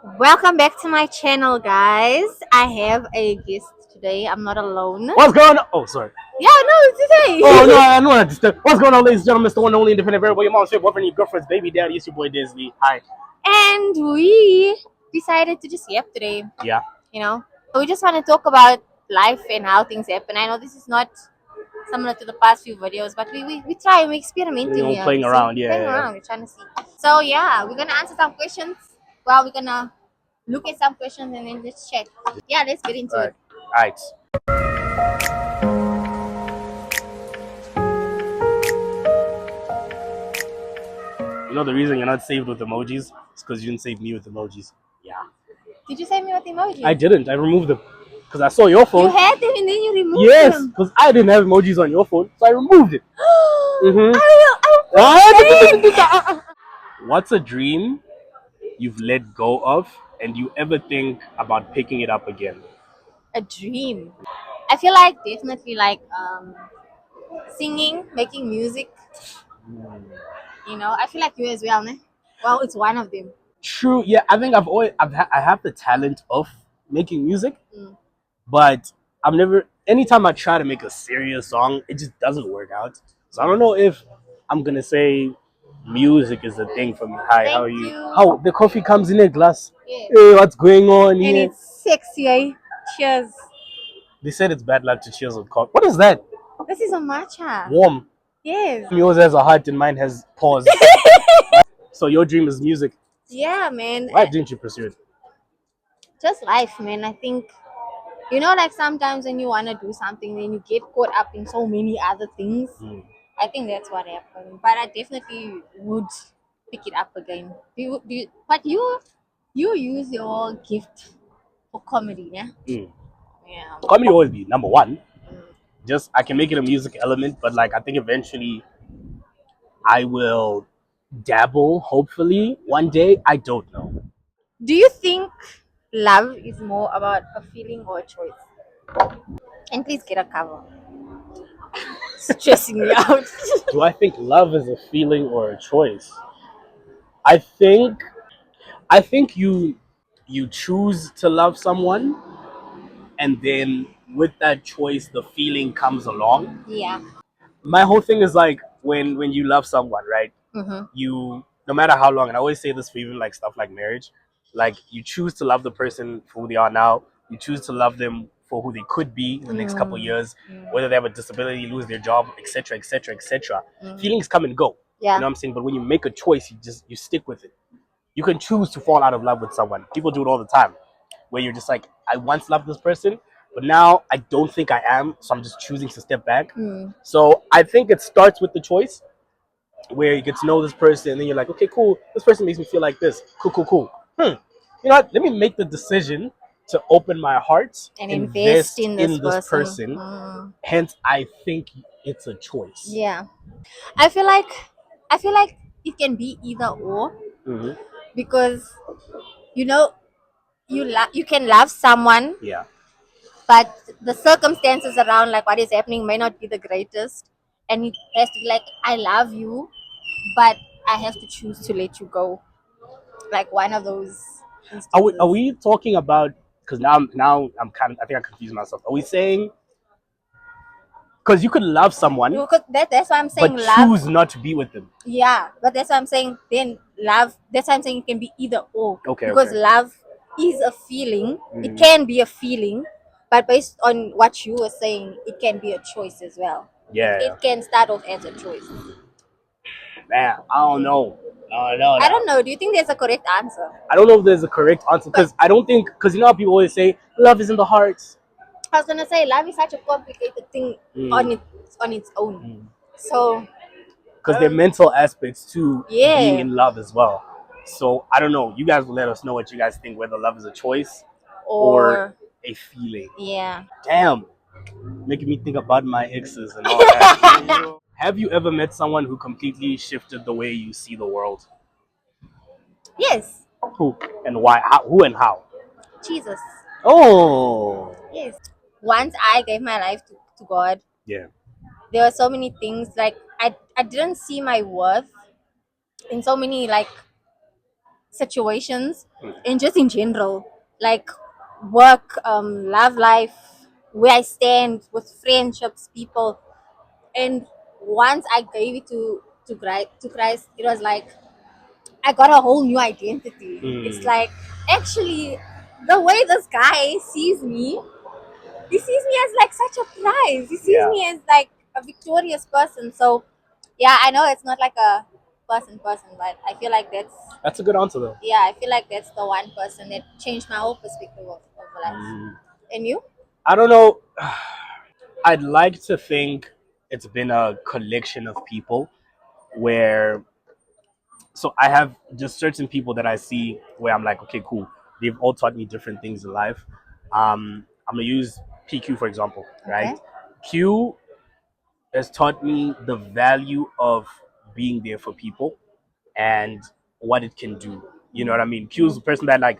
Welcome back to my channel, guys. I have a guest today. I'm not alone. What's going on? Oh, sorry. Yeah, no, today. Oh, no, I know I disturb. What's going on, ladies and gentlemen? It's the one and only independent variable. Your mom's favorite boyfriend, your girlfriend's baby daddy. It's your boy Disney. Hi. And we decided to just yap today. Yeah. So we just want to talk about life and how things happen. I know this is not similar to the past few videos, but we try and we experimenting here. Playing around, yeah. Playing around, we're trying to see. So yeah, we're gonna answer some questions. Well, we're gonna look at some questions and then just check. Yeah, let's get into it. Alright. You know the reason you're not saved with emojis is because you didn't save me with emojis. Yeah. Did you save me with emojis? I didn't. I removed them. Because I saw your phone. You had them and then you removed them? Yes, because I didn't have emojis on your phone, so I removed it. I will. What's a dream you've let go of and you ever think about picking it up again? A dream. I feel like definitely like singing, making music. I feel like you as well, ne? Well, it's one of them. True. Yeah, I think I have the talent of making music, Mm. but I've never. Anytime I try to make a serious song, it just doesn't work out. So I don't know if I'm gonna say music is the thing for me. Hi, how are Thank you? you. How the coffee comes in a glass? Yeah. Hey, what's going on And here? it's sexy, eh? Cheers. They said it's bad luck to cheers with coffee. What is that? This is a matcha. Warm. Yes. Yours has a heart and mine has pause. So your dream is music. Yeah, man. Why didn't you pursue it? Just life, man. I think, like sometimes when you want to do something, then you get caught up in so many other things. I think that's what happened. But I definitely would pick it up again. But you use your gift for comedy, yeah? Yeah. Comedy will always be number one. Just I can make it a music element, but like I think eventually I will dabble. Hopefully one day. I don't know. Do you think love is more about a feeling or a choice? And please get a cover. Stressing me out. Do I think love is a feeling or a choice? I think you choose to love someone, and then with that choice, the feeling comes along. Yeah. My whole thing is like when you love someone, right? Mm-hmm. You no matter how long, and I always say this for even like stuff like marriage, like you choose to love the person for who they are now. You choose to love them for who they could be in the next couple of years, whether they have a disability, lose their job, etc., etc., etc. Feelings come and go. Yeah. You know what I'm saying? But when you make a choice, you stick with it. You can choose to fall out of love with someone. People do it all the time, where you're just like, I once loved this person, but now I don't think I am, so I'm just choosing to step back. So I think it starts with the choice, where you get to know this person, and then you're like, okay, cool, this person makes me feel like this. Cool, cool, cool. You know what? Let me make the decision to open my heart And invest in this person. Hence, I think it's a choice. Yeah. I feel like it can be either or, because you can love someone, Yeah. but the circumstances around like what is happening may not be the greatest, and it has to be like, I love you, but I have to choose to let you go, like one of those instances. Are we talking about? Because now I'm kind of, I think I confused myself. Are we saying because you could love someone, that's why I'm saying but love. choose not to be with them? Yeah, but that's why I'm saying then love. That's why I'm saying it can be either or. Okay, Because okay. love is a feeling. It can be a feeling, but based on what you were saying, it can be a choice as well. Yeah. It can start off as a choice. Man, I don't know. I don't know. Do you think there's a correct answer? I don't know if there's a correct answer, because I don't think, because you know how people always say love is in the heart. I was gonna say love is such a complicated thing on its own. So Because there are mental aspects to Yeah. being in love as well. So I don't know. You guys will let us know what you guys think, whether love is a choice or a feeling. yeah. Damn, making me think about my exes and all that. Have you ever met someone who completely shifted the way you see the world? Yes. Who and why? How, who and how? Jesus. Oh, Yes. Once I gave my life to God, yeah. there were so many things like I didn't see my worth in so many like situations and just in general, like work, love life, where I stand with friendships, people. And once I gave it to Christ, it was like I got a whole new identity. It's like, actually, the way this guy sees me, he sees me as like such a prize. He sees me as like a victorious person. So yeah, I know it's not like a person, but I feel like That's a good answer though. yeah, I feel like that's the one person that changed my whole perspective of life. And you? I don't know. I'd like to think it's been a collection of people where, so I have just certain people that I see where I'm like, okay, cool. They've all taught me different things in life. I'm gonna use PQ for example, right? Okay. Q has taught me the value of being there for people and what it can do. You know what I mean? Q's the person that like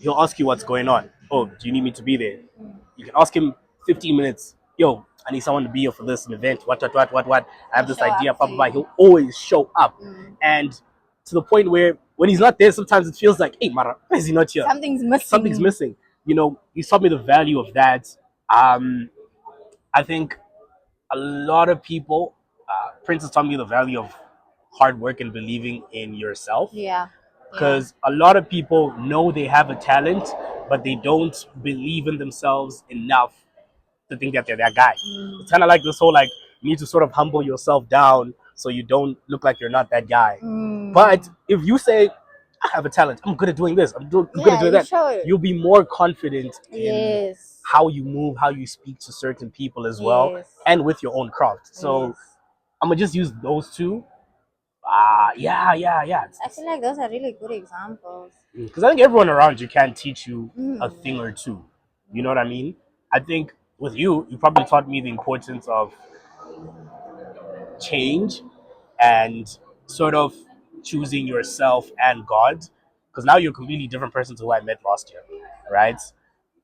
he'll ask you what's going on. Oh, do you need me to be there? You can ask him 15 minutes. Yo, I need someone to be here for this event. What? I have He'll this show idea. up Blah, for blah, blah. you. He'll always show up. And to the point where when he's not there, sometimes it feels like, hey, Mara, why is he not here? Something's missing. Something's missing. You know, he taught me the value of that. I think a lot of people, Prince has taught me the value of hard work and believing in yourself. Yeah. Because a lot of people know they have a talent, but they don't believe in themselves enough to think that they're that guy. It's kind of like this whole like you need to sort of humble yourself down so you don't look like you're not that guy. But if you say I have a talent, I'm good at doing this, I'm good at doing that, you'll be more confident in how you move, how you speak to certain people as well, and with your own craft. So I'm gonna just use those two. Yeah. I feel like those are really good examples. Because I think everyone around you can teach you a thing or two. You know what I mean? I think with you, you probably taught me the importance of change and sort of choosing yourself and God. Because now you're a completely different person to who I met last year, right?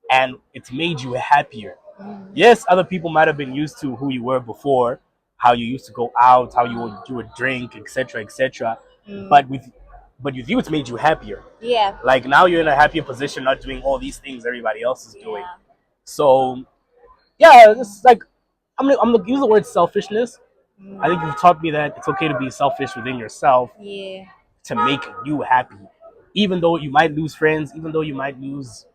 And it's made you happier. Yes, other people might have been used to who you were before, how you used to go out, how you would drink, etc., etc. But with you, it's made you happier. Yeah. Like now you're in a happier position, not doing all these things everybody else is doing. Yeah. So yeah, it's like I'm gonna use the word selfishness. I think you've taught me that it's okay to be selfish within yourself Yeah. to make you happy, even though you might lose friends, even though you might lose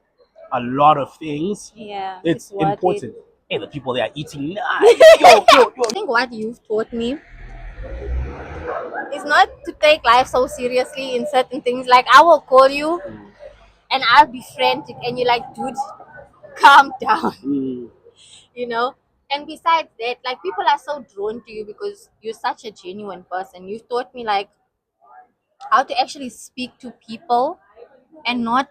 a lot of things. Yeah. It's worth important. it. Hey, the people they are eating nice. Yo. I think what you've taught me is not to take life so seriously in certain things. Like I will call you and I'll be frantic and you're like, dude, calm down. You know? And besides that, like people are so drawn to you because you're such a genuine person. You've taught me like how to actually speak to people and not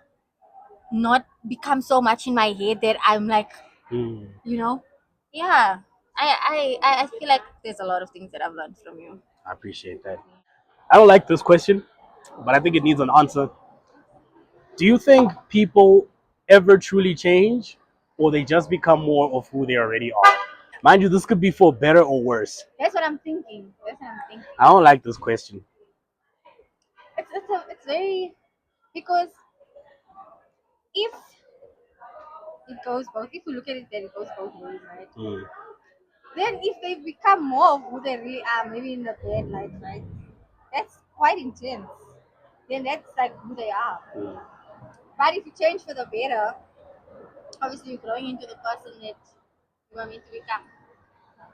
become so much in my head that I'm like, you know, yeah. I feel like there's a lot of things that I've learned from you. I appreciate that. I don't like this question, but I think it needs an answer. Do you think people ever truly change, or they just become more of who they already are? Mind you, this could be for better or worse. That's what I'm thinking. That's what I'm thinking. I don't like this question. It's very, because if it goes both, if you look at it, then it goes both ways, right? Then if they become more of who they really are, maybe in the bad light, right? That's quite intense. Then that's like who they are. But if you change for the better, obviously you're growing into the person that you are meant to become.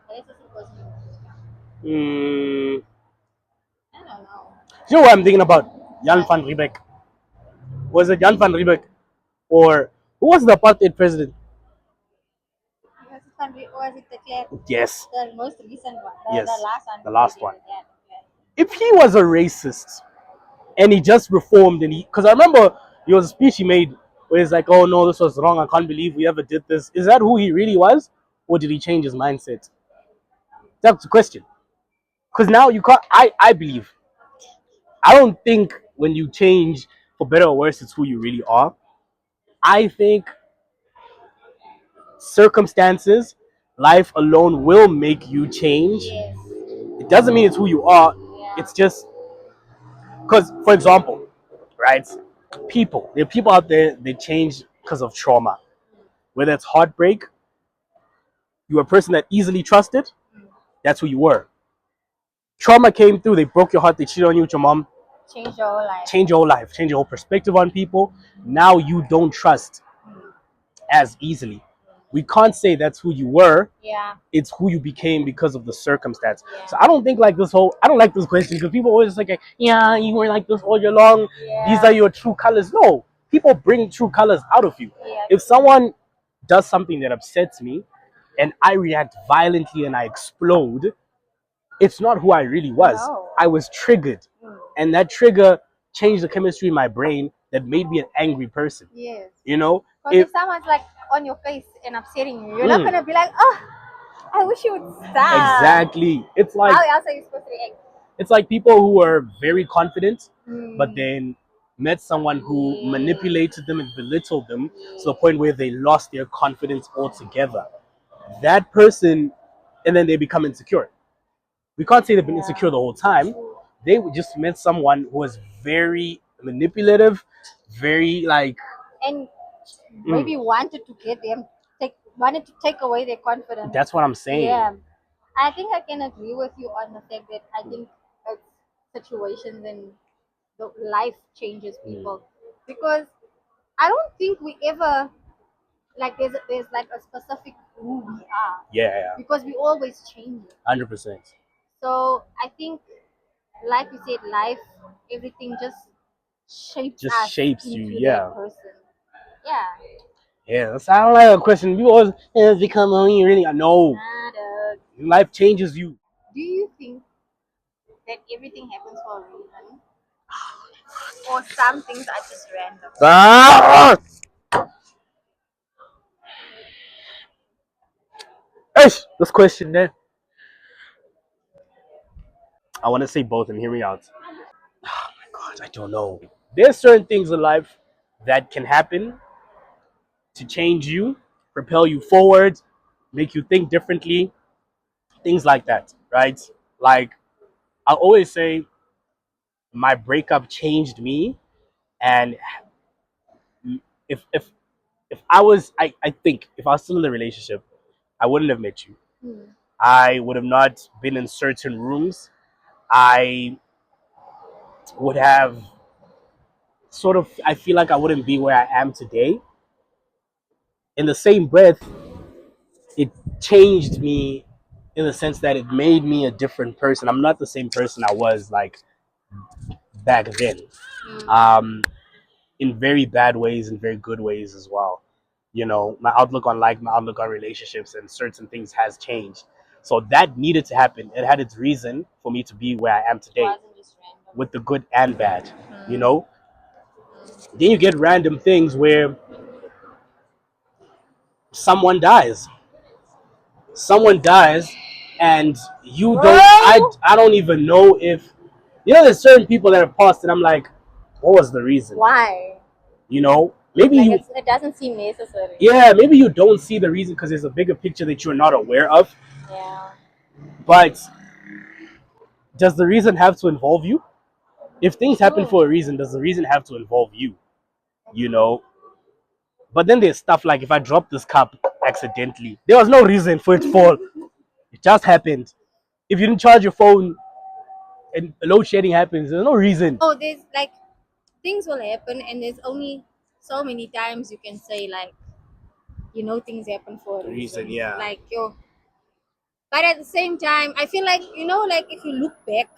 That's the person you want to become. I don't know. You know what I'm thinking about? Jan van Riebeck. Was it Jan van Riebeck? Or who was the apartheid president? Was it the Claire? Yes. The most recent one. Yes. The last one. The last one. Yeah. If he was a racist and he just reformed and because I remember there was a speech he made where he's like, oh no, this was wrong, I can't believe we ever did this. Is that who he really was? Or did he change his mindset? That's the question. Because now you can't, I believe, I don't think when you change for better or worse, it's who you really are. I think circumstances, life alone will make you change. It doesn't mean it's who you are. It's just because, for example, right? People, there are people out there, they change because of trauma. Whether it's heartbreak, you were a person that easily trusted, that's who you were. Trauma came through, they broke your heart, they cheated on you with your mom, Change your whole life. change your whole life, change your whole perspective on people. Now you don't trust as easily. We can't say that's who you were. Yeah. It's who you became because of the circumstance. Yeah. So I don't think like this whole. I don't like this question because people always like, yeah, you were like this all year long. Yeah. These are your true colors. No, people bring true colors out of you. Yeah. If someone does something that upsets me, and I react violently and I explode, it's not who I really was. No. I was triggered, and that trigger changed the chemistry in my brain that made me an angry person. Yes. You know, Because if someone's like on your face and upsetting you, you're not gonna be like, oh, I wish you would stop. Exactly. It's like how else are you supposed to react? it's like people who were very confident, but then met someone who manipulated them and belittled them to the point where they lost their confidence altogether. That person, and then they become insecure. We can't say they've been insecure the whole time. They just met someone who was very manipulative, very like, and maybe wanted to get them wanted to take away their confidence. That's what I'm saying. Yeah, I think I can agree with you on the fact that I think it's situations and the life changes people because I don't think we ever like there's like a specific who we are. Yeah. Because we always change it. 100%. So I think, like you said, life, everything just shapes you. into Yeah. that person. Yeah. Yeah, that's, I don't like a question. People always become who you really are. No, life changes you. Do you think that everything happens for a reason? Or some things are just random? Ah! This question there. I want to say both and hear me out. Oh my God, I don't know. There's certain things in life that can happen to change you, propel you forward, make you think differently, things like that, right? Like I always say, my breakup changed me, and if I think if I was still in the relationship, I wouldn't have met you. I would have not been in certain rooms. I would have sort of, I feel like I wouldn't be where I am today. In the same breath, it changed me in the sense that it made me a different person. I'm not the same person I was like back then. Um, in very bad ways and very good ways as well. You know, my outlook on life, my outlook on relationships and certain things has changed. So that needed to happen. It had its reason for me to be where I am today, with the good and bad. You know, then you get random things where someone dies. Someone dies, and you don't. I don't even know if there's certain people that have passed, and I'm like, what was the reason? Why? You know, maybe like it doesn't seem necessary. Yeah, maybe you don't see the reason because there's a bigger picture that you're not aware of. Yeah. But does the reason have to involve you? If things happen for a reason, does the reason have to involve you? You know. But then there's stuff like if I drop this cup accidentally, there was no reason for it to fall. It just happened. If you didn't charge your phone and load shedding happens, there's no reason. Oh, there's like things will happen, and there's only so many times you can say like, things happen for a reason. Yeah. Like but at the same time, I feel like like if you look back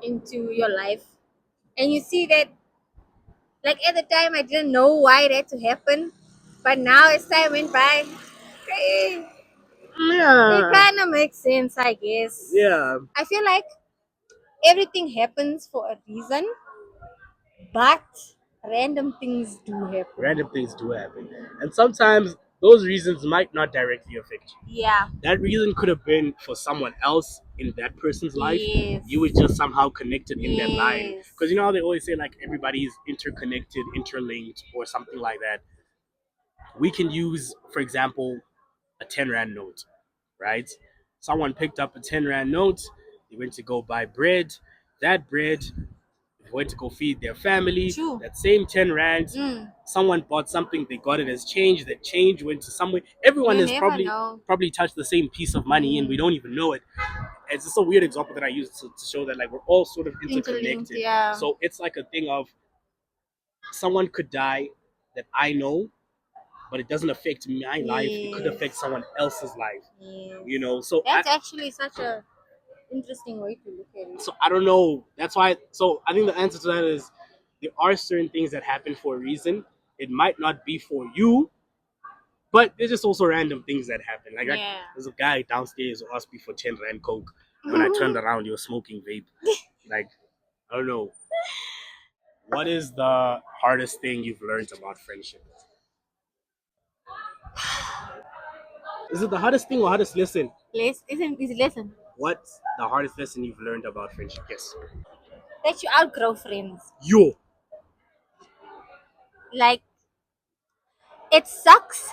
into your life and you see that, like at the time I didn't know why that to happen, but now as time went by, it kind of makes sense, I guess. Yeah. I feel like everything happens for a reason, but random things do happen. Random things do happen. And sometimes those reasons might not directly affect you. Yeah. That reason could have been for someone else in that person's life. Yes. You were just somehow connected in that line. Yes. Because you know how they always say like everybody's interconnected, interlinked, or something like that. We can use, for example, a 10 Rand note, right? Someone picked up a 10 Rand note, they went to go buy bread. That bread They went to go feed their family. True. That same 10 rands, someone bought something, they got it as change. That change went to somewhere. Everyone You has never know. probably touched the same piece of money, and we don't even know it. It's just a weird example that I use to show that like we're all sort of Interlinked, interconnected. yeah. So it's like a thing of someone could die that I know, but it doesn't affect my life. It could affect Yes. someone else's life. Yes. You know, so That's actually such a interesting way to look at it. so I don't know. That's why. So I think the answer to that is there are certain things that happen for a reason. It might not be for you, but there's just also random things that happen. Like Yeah. there's a guy downstairs who asked me for 10 rand coke. When I turned around, he was smoking vape. Like I don't know. What is the hardest thing you've learned about friendship? Is it the hardest thing or hardest lesson? Isn't is lesson What's the hardest lesson you've learned about friendship? Yes. that you outgrow friends. Yo, Like it sucks,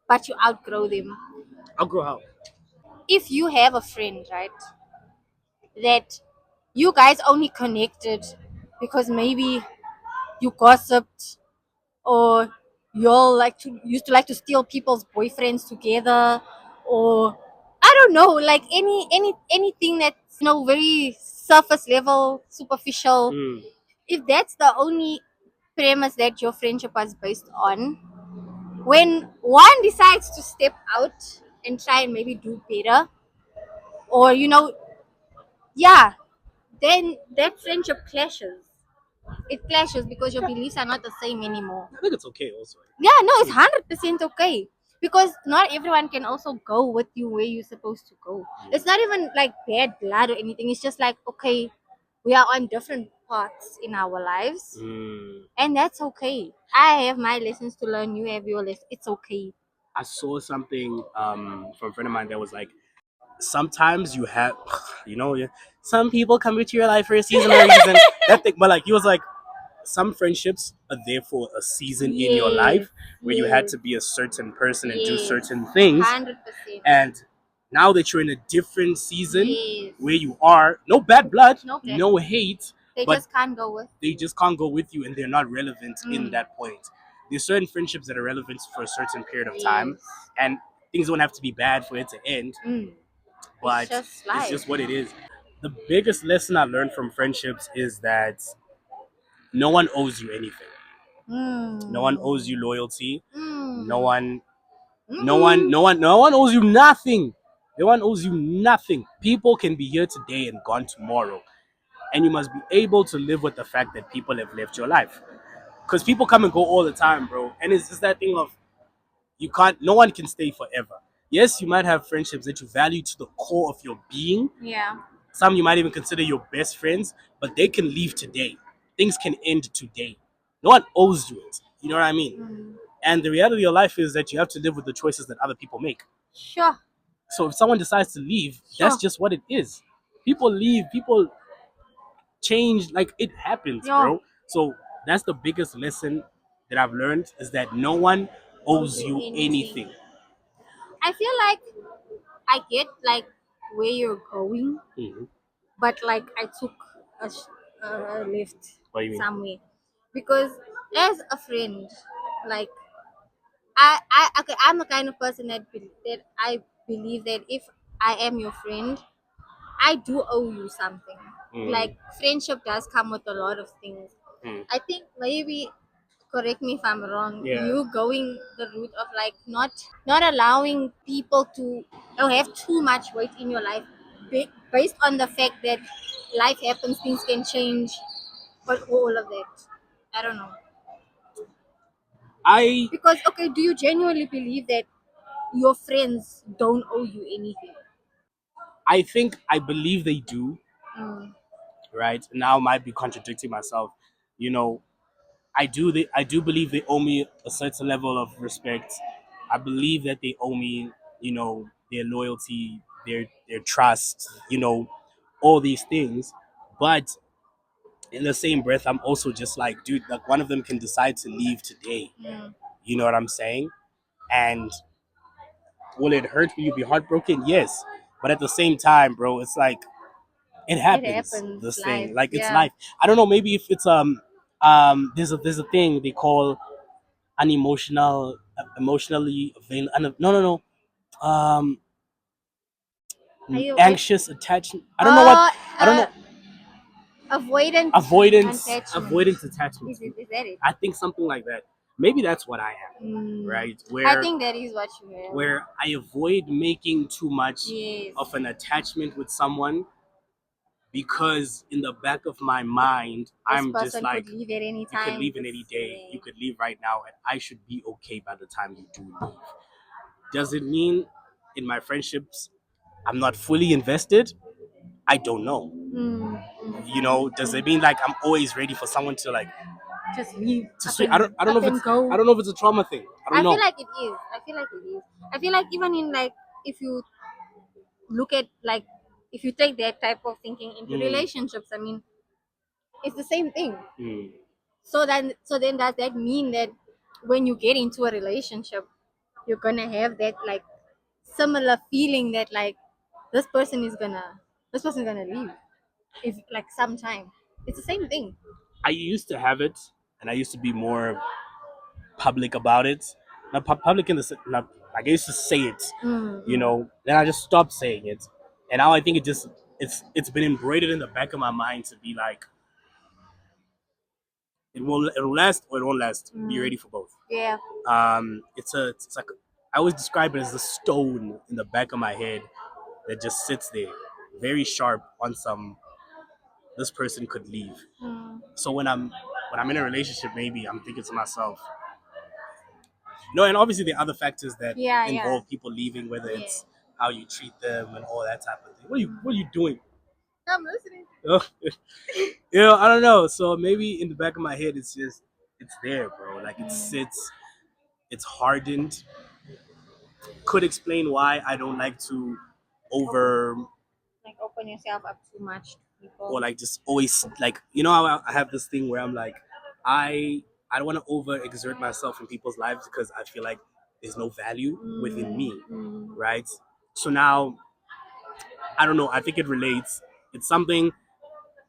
but you outgrow them. I'll grow out. If you have a friend, right, that you guys only connected because maybe you gossiped or y'all used to like to steal people's boyfriends together, or I don't know, like anything that's very surface level, superficial. Mm. If that's the only premise that your friendship was based on, when one decides to step out and try and maybe do better, or yeah, then that friendship clashes. It clashes because your beliefs are not the same anymore. I think it's okay also. Yeah, no, it's 100% okay. Because not everyone can also go with you where you're supposed to go. It's not even like bad blood or anything. It's just like, okay, we are on different paths in our lives. Mm. And that's okay. I have my lessons to learn. You have your lessons. It's okay. I saw something from a friend of mine that was like, sometimes you have, some people come into your life for a season or a reason. That thing, but like he was like, some friendships are there for a season in your Yes. life where you had Yes. to be a certain person and do Yes. certain things, 100%. and now that you're in a different season Yes. where you are no bad blood, No bad no hate, They but just can't go with. they just can't go with you and they're not relevant in that point. There's certain friendships that are relevant for a certain period of time, Yes. and things don't have to be bad for it to end, but Just it's life. just what it is. The biggest lesson I learned from friendships is that no one owes you anything. No one owes you loyalty. No one, no one owes you nothing. No one owes you nothing. People can be here today and gone tomorrow, and you must be able to live with the fact that people have left your life. Because people come and go all the time, bro. And it's just that thing of you can't. No one can stay forever. Yes, you might have friendships that you value to the core of your being. Yeah. Some you might even consider your best friends, but they can leave today. Things can end today. No one owes you it. You know what I mean? And the reality of life is that you have to live with the choices that other people make. Sure. So if someone decides to leave, that's Sure. just what it is. People leave, people change, like it happens, Yeah. bro. So that's the biggest lesson that I've learned is that no one owes you anything. I feel like I get like where you're going, Mhm. but like I took a lift What do you mean? somewhere because as a friend, like okay, I'm the kind of person that I believe that if I am your friend, I do owe you something. Like friendship does come with a lot of things. I think maybe, correct me if I'm wrong, Yeah. you going the route of like not allowing people to have too much weight in your life based on the fact that life happens, things can change, but all of that. I don't know. I Because okay, do you genuinely believe that your friends don't owe you anything? I think I believe they do, Mm. right? Now I might be contradicting myself. You know, I do believe they owe me a certain level of respect. I believe that they owe me, their loyalty, their trust, all these things. But in the same breath, I'm also just like, dude, like one of them can decide to leave today. Mm. You know what I'm saying? And will it hurt? Will you be heartbroken? Yes. But at the same time, bro, it's like it happens. happens. This Life. thing, like it's Yeah. life. I don't know. Maybe if it's there's a thing they call unemotional, emotionally available. No, no, no. Um, Are you with anxious attachment. I don't know what. I don't know. avoidant Avoidance attachment. Is that it? I think something like that. Maybe that's what I am, right? I think that is what you have. Where I avoid making too much Yes. of an attachment with someone because in the back of my mind, This I'm person just like, could leave at any you time. could leave in any day. You could leave right now, and I should be okay by the time you do leave. Does it mean in my friendships I'm not fully invested? I don't know. You know, does it mean like I'm always ready for someone to like just leave? to swing? I don't know if it's go. I don't know if it's a trauma thing. I don't know. Feel like it is. I feel like it is. I feel like even in like if you look at like if you take that type of thinking into relationships, I mean, it's the same thing. So then does that mean that when you get into a relationship, you're gonna have that like similar feeling that like this person's gonna leave if like sometime? It's the same thing. I used to have it, and I used to be more public about it. Not public in the not like I used to say it, you know. Then I just stopped saying it, and now I think it's been embroidered in the back of my mind to be like, it'll last or it won't last. Be ready for both. Yeah. It's like I always describe it as the stone in the back of my head that just sits there, very sharp on some. This person could leave. So when I'm in a relationship, maybe I'm thinking to myself, no, and obviously there are other factors that involve people leaving, whether it's how you treat them and all that type of thing. What are you doing? I'm listening. You know, I don't know. So maybe in the back of my head, it's there, bro. Like it sits, it's hardened. Could explain why I don't like to open yourself up too much to people, or like just always like, you know, I have this thing where I'm like, I don't want to overexert myself in people's lives because I feel like there's no value within me, right? So now, I don't know. I think it relates. It's something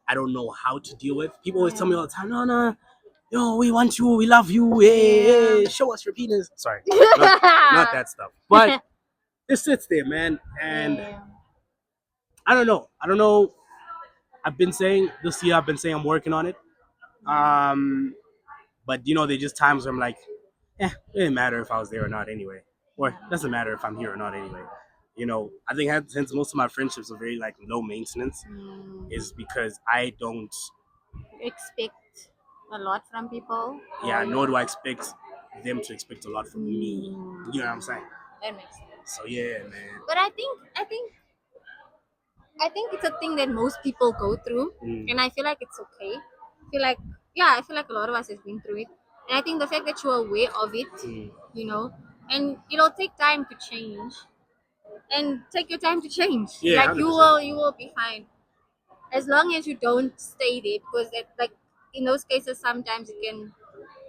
I don't know how to deal with. People always tell me all the time, no, no, yo, we want you, we love you, hey, show us your penis. Sorry, not that stuff. But it sits there, man, and I don't know. I've been saying this year, I'm working on it. But you know, there's just times where I'm like, it didn't matter if I was there or not anyway, or it doesn't matter if I'm here or not anyway. You know, I think since most of my friendships are very like low maintenance, is because I don't expect a lot from people. Yeah, nor do I expect them to expect a lot from me. You know what I'm saying? That makes sense. So yeah, man. But I think it's a thing that most people go through, and I feel like it's okay. I feel like a lot of us have been through it, and I think the fact that you're aware of it, you know, and it'll take time to change, and take your time to change. Yeah, like 100%. you will be fine as long as you don't stay there, because like in those cases sometimes it can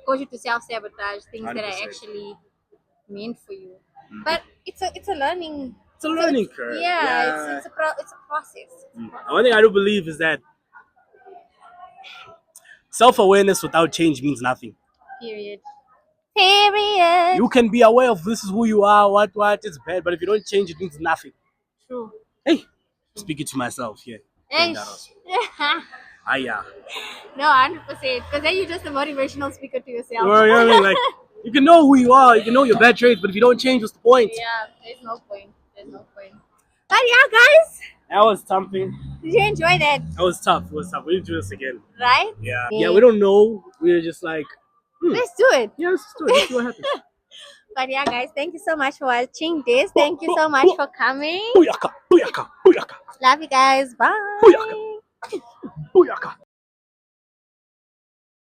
cause you to self-sabotage things 100%. That are actually meant for you. But it's a learning. It's a learning curve. Yeah, it's a process. One thing I do believe is that self-awareness without change means nothing. Period. You can be aware of this is who you are, what it's bad, but if you don't change, it means nothing. True. Hey, speaking to myself here. Hey. Yeah. No, 100%. Because then you're just a motivational speaker to yourself. You know what I mean? Like, you can know who you are, you can know your bad traits, but if you don't change, what's the point? Yeah, there's no point. But yeah, guys. That was something. Did you enjoy that? That was tough. It was tough. We need to do this again. Right? Yeah. Yeah, we don't know. We were just like, let's do it. Yeah, let's do it. Let's see what happens. But yeah, guys, thank you so much for watching this. Thank you so much for coming. Booyaka, booyaka, booyaka. Love you guys. Bye. Booyaka. Booyaka.